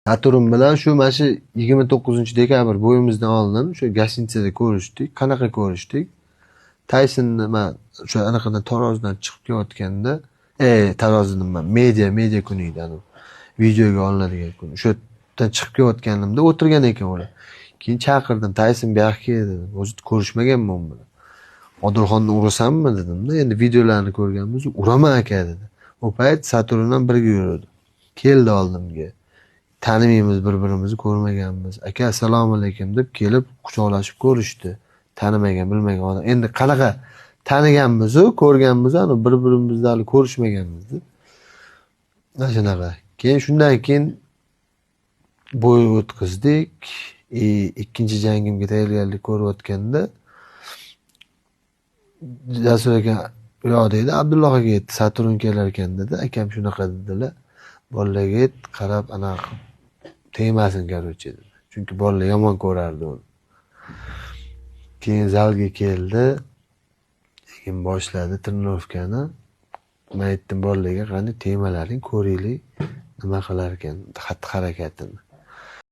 Saturn bilan shu mana shu 29-dekabr bo'yimizdan oldin shu gostinitsada ko'rishdik. Qanaqa ko'rishdik? Taysonni men o'sha anaqadan tarozidan chiqib kelayotganda, tarozi nima, media kunidan videoga olinadigan kun. O'sha yerdan chiqib kelayotganimda o'tirgan ekan ular. Keyin chaqirdim, Tayson bu yoqqa kel dedim. O'zi ko'rishmaganman u bilan. Odilxonni urasanmi dedimda, endi videolarni ko'rganmiz, uraman aka dedi. O payt Saturndan birga yurdi. Keldi oldimga. Tanimaymiz, bir-birimizni ko'rmaganmiz. Aka assalomu alaykum deb kelib quchoqlashib ko'rishdi. Tanimagan, bilmagan odam. Endi qanaqa taniganmiz-ku, ko'rganmiz, ani bir-birimizni hali ko'rishmaganmiz deb. Mana shunaqa. Keyin shundan keyin bo'y o'tkazdik. Ikkinchi jangimga tayyorgarlik ko'rayotganda Jasur aka yo'q deydi, Abdulloh aka aytdi, Saturn kelar ekan dedi. Akam shunaqa dedilar. Bolalarga ayt, qarab anaqa tegmasin короче dedi. Chunki bolalar yomon ko'rardi uni. Keyin zalga keldi. Keyin boshladi trenirovkani. Men aytdim bolalarga, qani temalaring ko'ringlar, nima qilar ekan, xatti-harakatini.